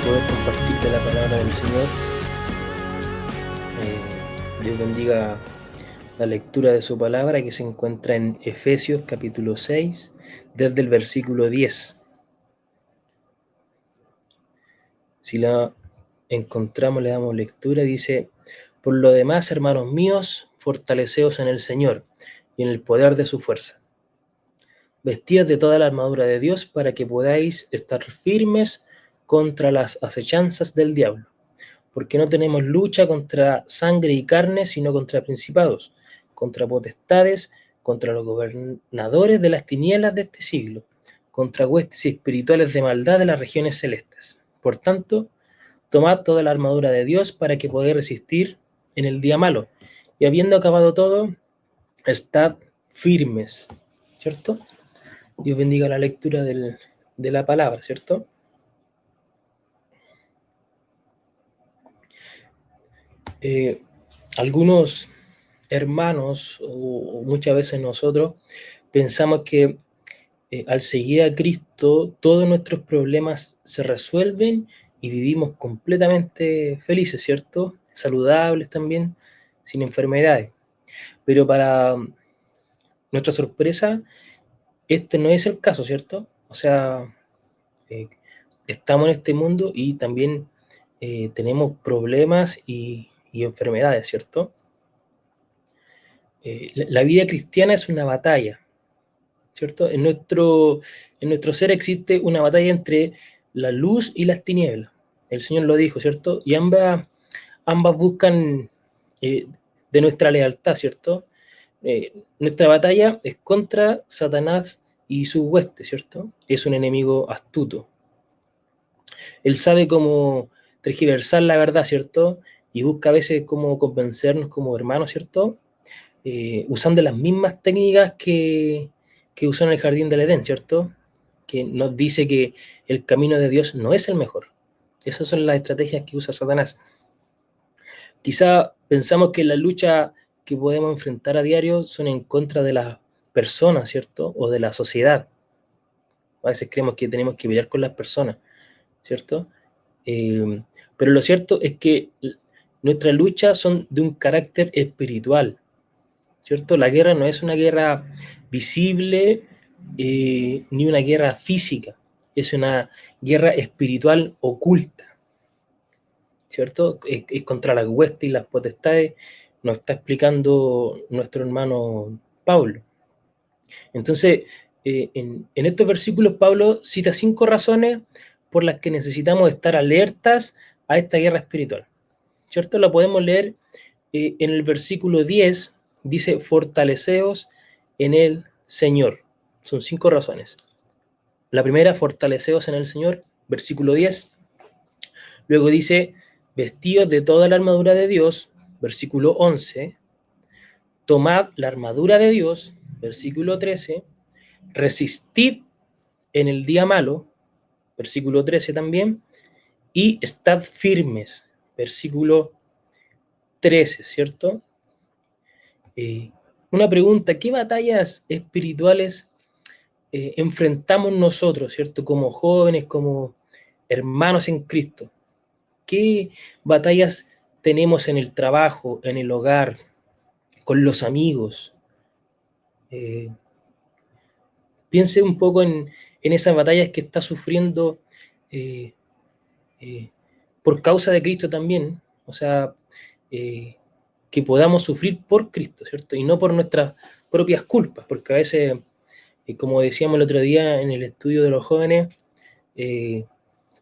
poder compartirte la palabra del Señor. Dios bendiga la lectura de su palabra que se encuentra en Efesios capítulo 6, desde el versículo 10. Si la encontramos, le damos lectura. Dice: por lo demás, hermanos míos, fortaleceos en el Señor y en el poder de su fuerza. Vestíos de toda la armadura de Dios para que podáis estar firmes contra las acechanzas del diablo. Porque no tenemos lucha contra sangre y carne, sino contra principados, contra potestades, contra los gobernadores de las tinieblas de este siglo, contra huestes espirituales de maldad de las regiones celestes. Por tanto, tomad toda la armadura de Dios para que podáis resistir en el día malo, y habiendo acabado todo, estad firmes. ¿Cierto? Dios bendiga la lectura de la palabra, ¿cierto? Algunos hermanos, o muchas veces nosotros, pensamos que al seguir a Cristo todos nuestros problemas se resuelven y vivimos completamente felices, ¿cierto? Saludables también, sin enfermedades. Pero para nuestra sorpresa, este no es el caso, ¿cierto? O sea, estamos en este mundo y también tenemos problemas y enfermedades, ¿cierto? La vida cristiana es una batalla, ¿cierto? En nuestro ser existe una batalla entre la luz y las tinieblas. El Señor lo dijo, ¿cierto? Y ambas buscan de nuestra lealtad, ¿cierto? Nuestra batalla es contra Satanás y sus huestes, ¿cierto? Es un enemigo astuto. Él sabe cómo tergiversar la verdad, ¿cierto? Y busca a veces cómo convencernos como hermanos, ¿cierto? Usando las mismas técnicas que usó en el jardín del Edén, ¿cierto? Que nos dice que el camino de Dios no es el mejor. Esas son las estrategias que usa Satanás. Quizá pensamos que la lucha que podemos enfrentar a diario son en contra de las personas, ¿cierto? O de la sociedad. A veces creemos que tenemos que pelear con las personas, ¿cierto? Pero lo cierto es que nuestras luchas son de un carácter espiritual, ¿cierto? La guerra no es una guerra visible ni una guerra física, es una guerra espiritual oculta, ¿cierto? Es contra las huestes y las potestades, nos está explicando nuestro hermano Pablo. Entonces, en estos versículos Pablo cita 5 razones por las que necesitamos estar alertas a esta guerra espiritual, ¿cierto? La podemos leer en el versículo 10, dice: fortaleceos en el Señor. Son 5 razones. La primera, fortaleceos en el Señor, versículo 10. Luego dice: vestíos de toda la armadura de Dios, versículo 11. Tomad la armadura de Dios, versículo 13. Resistid en el día malo, versículo 13 también. Y estad firmes, versículo 13, ¿cierto? Una pregunta: ¿qué batallas espirituales enfrentamos nosotros, ¿cierto? Como jóvenes, como hermanos en Cristo. ¿Qué batallas tenemos en el trabajo, en el hogar, con los amigos? Piense un poco en esas batallas que está sufriendo eh, eh, por causa de Cristo también. O sea, que podamos sufrir por Cristo, ¿cierto? Y no por nuestras propias culpas, porque a veces, como decíamos el otro día en el estudio de los jóvenes,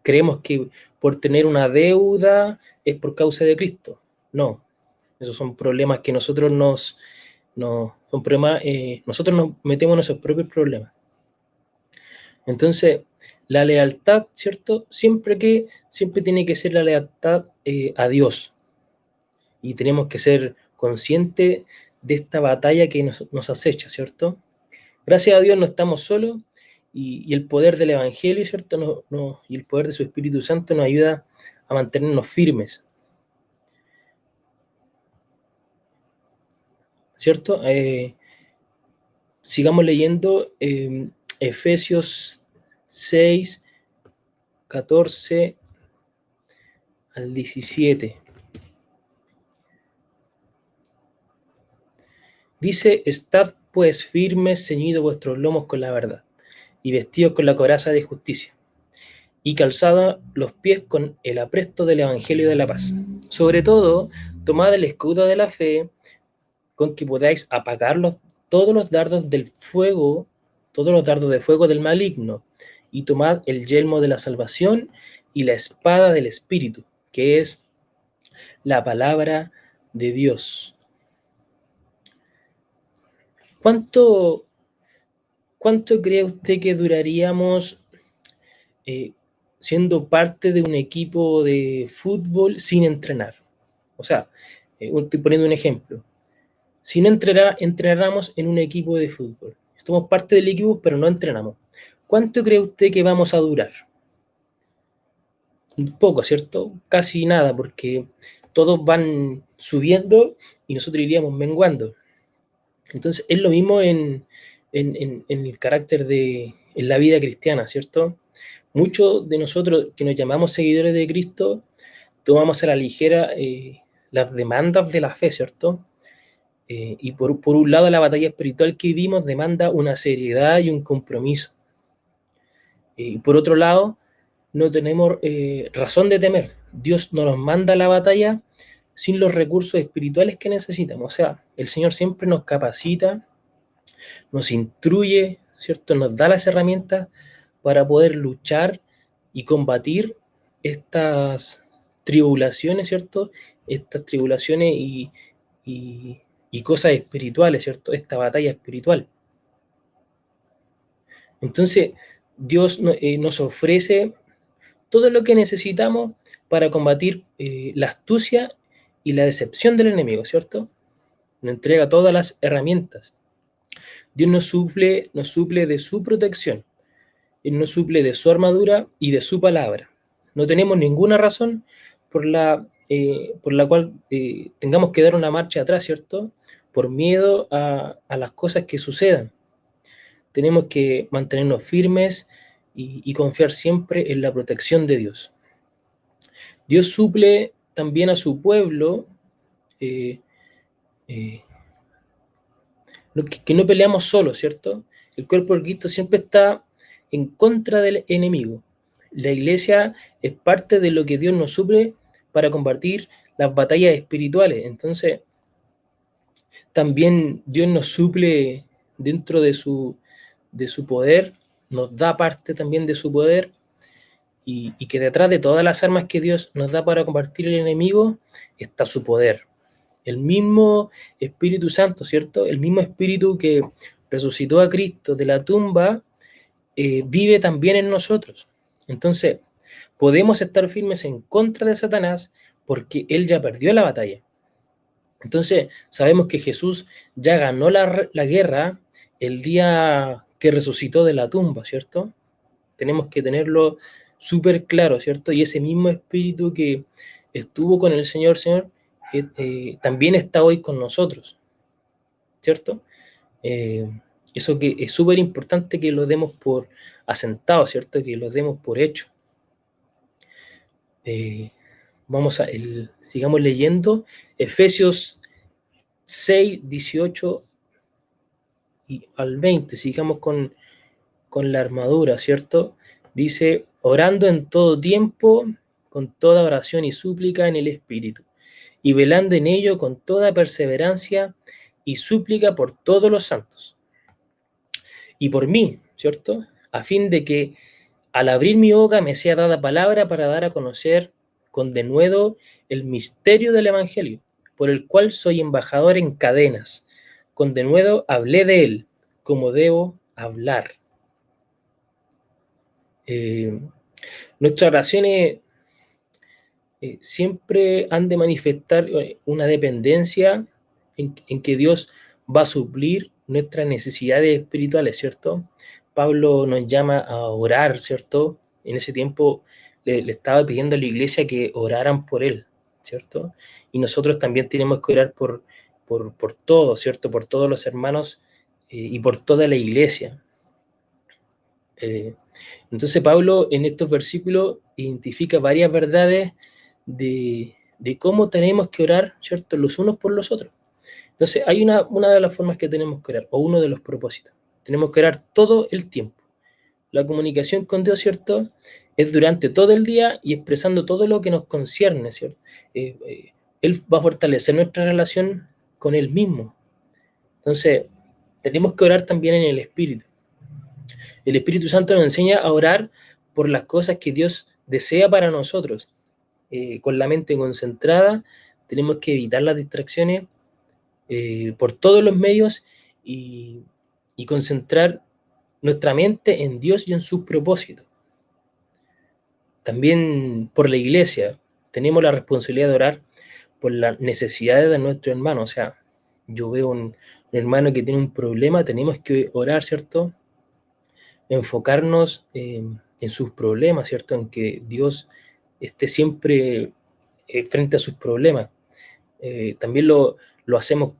creemos que por tener una deuda es por causa de Cristo. No, esos son problemas que nosotros son problemas, nosotros nos metemos en esos propios problemas. Entonces, la lealtad, ¿cierto? Siempre tiene que ser la lealtad a Dios. Y tenemos que ser conscientes de esta batalla que nos acecha, ¿cierto? Gracias a Dios no estamos solos y el poder del Evangelio, ¿cierto? Y el poder de su Espíritu Santo nos ayuda a mantenernos firmes, ¿cierto? Sigamos leyendo Efesios 6, 14 al 17. Dice: estad pues firmes, ceñidos vuestros lomos con la verdad, y vestidos con la coraza de justicia, y calzada los pies con el apresto del evangelio de la paz. Sobre todo, tomad el escudo de la fe, con que podáis apagar todos los dardos del fuego, todos los dardos de fuego del maligno, y tomad el yelmo de la salvación y la espada del Espíritu, que es la palabra de Dios. ¿Cuánto cree usted que duraríamos siendo parte de un equipo de fútbol sin entrenar? O sea, estoy poniendo un ejemplo. Si no entrenáramos en un equipo de fútbol, somos parte del equipo, pero no entrenamos, ¿cuánto cree usted que vamos a durar? Un poco, ¿cierto? Casi nada, porque todos van subiendo y nosotros iríamos menguando. Entonces, es lo mismo en el carácter en la vida cristiana, ¿cierto? Muchos de nosotros que nos llamamos seguidores de Cristo tomamos a la ligera las demandas de la fe, ¿cierto? Y por un lado, la batalla espiritual que vivimos demanda una seriedad y un compromiso. Y por otro lado, no tenemos razón de temer. Dios no nos manda a la batalla sin los recursos espirituales que necesitamos. O sea, el Señor siempre nos capacita, nos instruye, ¿cierto? Nos da las herramientas para poder luchar y combatir estas tribulaciones, ¿cierto? Estas tribulaciones y cosas espirituales, ¿cierto? Esta batalla espiritual. Entonces, Dios nos ofrece todo lo que necesitamos para combatir la astucia y la decepción del enemigo, ¿cierto? Nos entrega todas las herramientas. Dios nos suple de su protección. Él nos suple de su armadura y de su palabra. No tenemos ninguna razón por la cual tengamos que dar una marcha atrás, ¿cierto? Por miedo a las cosas que sucedan. Tenemos que mantenernos firmes y confiar siempre en la protección de Dios. Dios suple también a su pueblo, que no peleamos solos, ¿cierto? El cuerpo de Cristo siempre está en contra del enemigo. La iglesia es parte de lo que Dios nos suple para combatir las batallas espirituales. Entonces, también Dios nos suple dentro de su poder, nos da parte también de su poder, y que detrás de todas las armas que Dios nos da para combatir el enemigo está su poder. El mismo Espíritu Santo, ¿cierto? El mismo Espíritu que resucitó a Cristo de la tumba, vive también en nosotros. Entonces, podemos estar firmes en contra de Satanás porque él ya perdió la batalla. Entonces, sabemos que Jesús ya ganó la guerra el día que resucitó de la tumba, ¿cierto? Tenemos que tenerlo súper claro, ¿cierto? Y ese mismo espíritu que estuvo con el Señor, también está hoy con nosotros, ¿cierto? Eso que es súper importante que lo demos por asentado, ¿cierto? Que lo demos por hecho. Sigamos leyendo Efesios 6, 18 al 20. Sigamos con la armadura, ¿cierto? Dice: orando en todo tiempo, con toda oración y súplica en el Espíritu, y velando en ello con toda perseverancia y súplica por todos los santos. Y por mí, ¿cierto? A fin de que al abrir mi boca me sea dada palabra para dar a conocer con denuedo el misterio del Evangelio, por el cual soy embajador en cadenas. Con denuedo hablé de él, como debo hablar. Nuestras oraciones siempre han de manifestar una dependencia en que Dios va a suplir nuestras necesidades espirituales, ¿cierto? Pablo nos llama a orar, ¿cierto? En ese tiempo le estaba pidiendo a la iglesia que oraran por él, ¿cierto? Y nosotros también tenemos que orar por todos, ¿cierto? Por todos los hermanos y por toda la iglesia. Entonces Pablo en estos versículos identifica varias verdades de cómo tenemos que orar, ¿cierto?, los unos por los otros. Entonces, hay una de las formas que tenemos que orar, o uno de los propósitos. Tenemos que orar todo el tiempo. La comunicación con Dios, ¿cierto?, es durante todo el día y expresando todo lo que nos concierne, ¿cierto? Él va a fortalecer nuestra relación con Él mismo. Entonces, tenemos que orar también en el Espíritu. El Espíritu Santo nos enseña a orar por las cosas que Dios desea para nosotros. Con la mente concentrada, tenemos que evitar las distracciones por todos los medios y concentrar nuestra mente en Dios y en sus propósitos. También por la iglesia, tenemos la responsabilidad de orar por las necesidades de nuestro hermano. O sea, yo veo un hermano que tiene un problema, tenemos que orar, ¿cierto? Enfocarnos en sus problemas, ¿cierto? En que Dios esté siempre frente a sus problemas. También lo hacemos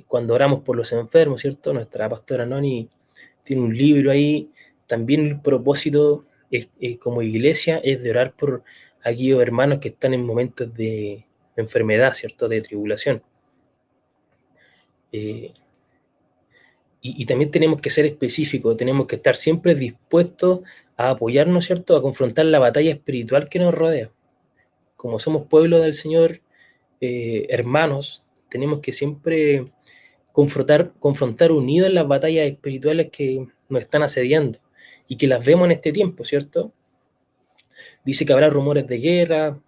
cuando oramos por los enfermos, ¿cierto? Nuestra pastora Noni tiene un libro ahí. También el propósito como iglesia es de orar por aquellos hermanos que están en momentos de enfermedad, ¿cierto? De tribulación. Y también tenemos que ser específicos, tenemos que estar siempre dispuestos a apoyarnos, ¿cierto? A confrontar la batalla espiritual que nos rodea. Como somos pueblo del Señor, hermanos, tenemos que siempre confrontar unidos las batallas espirituales que nos están asediando y que las vemos en este tiempo, ¿cierto? Dice que habrá rumores de guerra,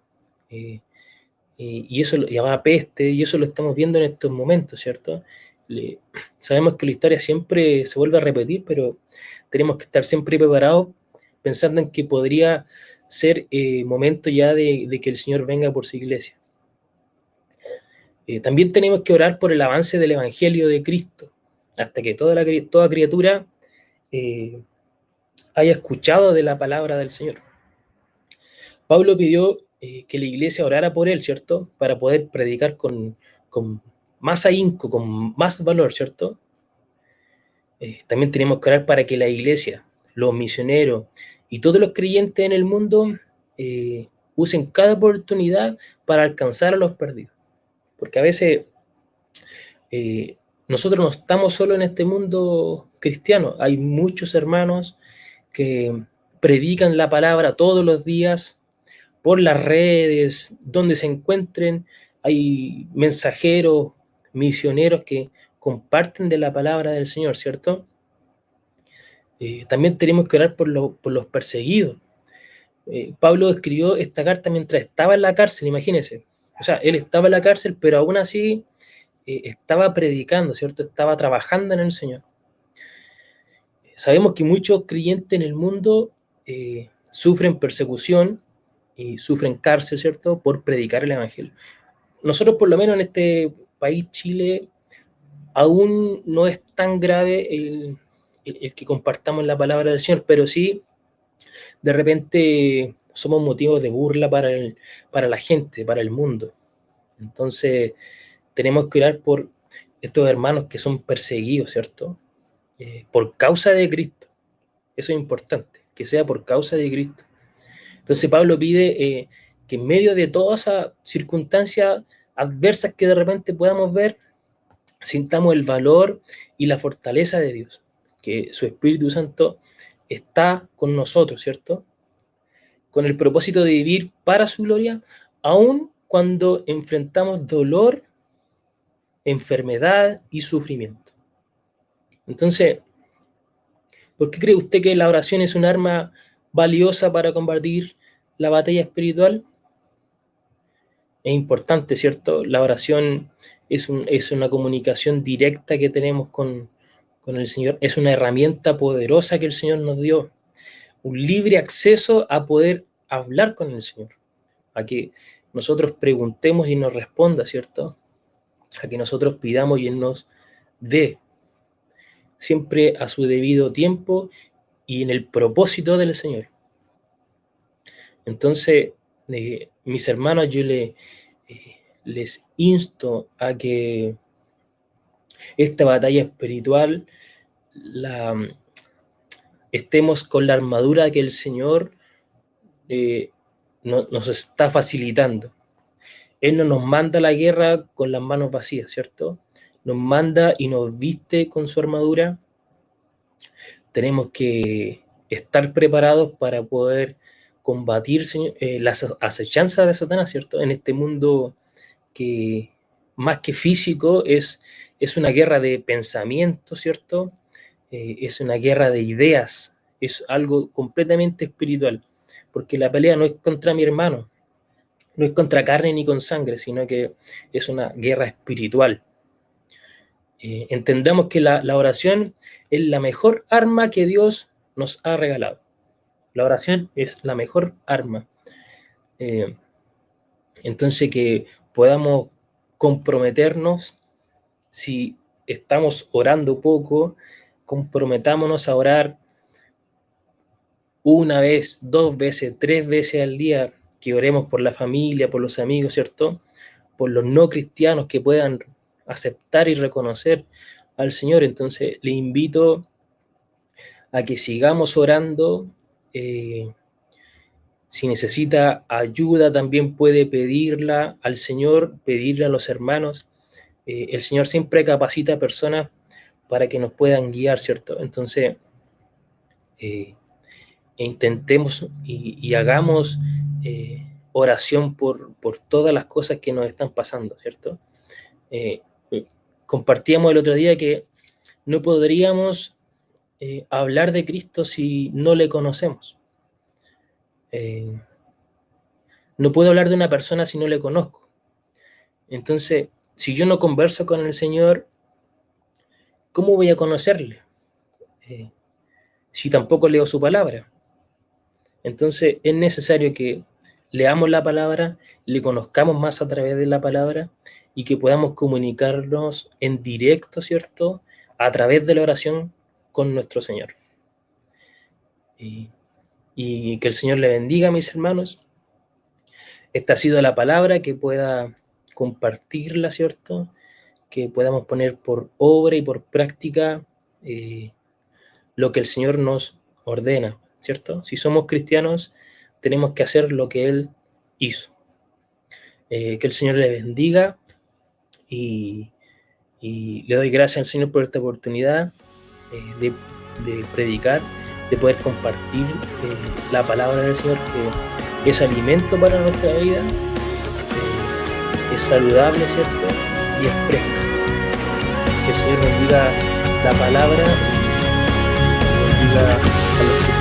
y habrá peste, y eso lo estamos viendo en estos momentos, ¿cierto? Sabemos que la historia siempre se vuelve a repetir, pero tenemos que estar siempre preparados pensando en que podría ser momento ya de que el Señor venga por su iglesia. También tenemos que orar por el avance del Evangelio de Cristo, hasta que toda criatura haya escuchado de la palabra del Señor. Pablo pidió que la iglesia orara por él, ¿cierto? Para poder predicar con más ahínco, con más valor, ¿cierto? También tenemos que orar para que la iglesia, los misioneros y todos los creyentes en el mundo usen cada oportunidad para alcanzar a los perdidos. Porque a veces nosotros no estamos solo en este mundo cristiano, hay muchos hermanos que predican la palabra todos los días por las redes, donde se encuentren, hay mensajeros, misioneros que comparten de la palabra del Señor, ¿cierto? También tenemos que orar por los perseguidos. Pablo escribió esta carta mientras estaba en la cárcel, imagínense. O sea, él estaba en la cárcel, pero aún así estaba predicando, ¿cierto? Estaba trabajando en el Señor. Sabemos que muchos creyentes en el mundo sufren persecución y sufren cárcel, ¿cierto?, por predicar el Evangelio. Nosotros, por lo menos en este país, Chile, aún no es tan grave el que compartamos la palabra del Señor, pero sí, de repente somos motivos de burla para la gente, para el mundo. Entonces, tenemos que orar por estos hermanos que son perseguidos, ¿cierto?, por causa de Cristo. Eso es importante, que sea por causa de Cristo. Entonces Pablo pide que en medio de todas esas circunstancias adversas que de repente podamos ver, sintamos el valor y la fortaleza de Dios, que su Espíritu Santo está con nosotros, ¿cierto? Con el propósito de vivir para su gloria, aun cuando enfrentamos dolor, enfermedad y sufrimiento. Entonces, ¿por qué cree usted que la oración es un arma valiosa para combatir la batalla espiritual? Es importante, ¿cierto? La oración es una comunicación directa que tenemos con el Señor. Es una herramienta poderosa que el Señor nos dio. Un libre acceso a poder hablar con el Señor. A que nosotros preguntemos y nos responda, ¿cierto? A que nosotros pidamos y Él nos dé. Siempre a su debido tiempo y en el propósito del Señor. Entonces, mis hermanos, yo les insto a que esta batalla espiritual estemos con la armadura que el Señor nos está facilitando. Él no nos manda a la guerra con las manos vacías, ¿cierto? Nos manda y nos viste con su armadura. Tenemos que estar preparados para poder combatir las acechanzas de Satanás, ¿cierto? En este mundo que más que físico es una guerra de pensamiento, ¿cierto? Es una guerra de ideas, es algo completamente espiritual, porque la pelea no es contra mi hermano, no es contra carne ni con sangre, sino que es una guerra espiritual. Entendamos que la oración es la mejor arma que Dios nos ha regalado. La oración es la mejor arma. Entonces que podamos comprometernos, si estamos orando poco, comprometámonos a orar una vez, 2 veces, 3 veces al día, que oremos por la familia, por los amigos, ¿cierto? Por los no cristianos que puedan aceptar y reconocer al Señor. Entonces le invito a que sigamos orando. Si necesita ayuda, también puede pedirla al Señor, pedirla a los hermanos. El Señor siempre capacita a personas para que nos puedan guiar, ¿cierto? Entonces, intentemos y hagamos oración por todas las cosas que nos están pasando, ¿cierto? Compartíamos el otro día que no podríamos hablar de Cristo si no le conocemos. No puedo hablar de una persona si no le conozco. Entonces, si yo no converso con el Señor, ¿cómo voy a conocerle? Si tampoco leo su palabra. Entonces, es necesario que leamos la palabra, le conozcamos más a través de la palabra y que podamos comunicarnos en directo, ¿cierto?, a través de la oración con nuestro Señor. Y que el Señor le bendiga, mis hermanos. Esta ha sido la palabra, que pueda compartirla, ¿cierto?, que podamos poner por obra y por práctica lo que el Señor nos ordena, ¿cierto? Si somos cristianos, tenemos que hacer lo que Él hizo. Que el Señor le bendiga y le doy gracias al Señor por esta oportunidad de predicar, de poder compartir la palabra del Señor, que es alimento para nuestra vida, es saludable, ¿cierto? Y es fresca. Que el Señor bendiga la palabra, bendiga a los que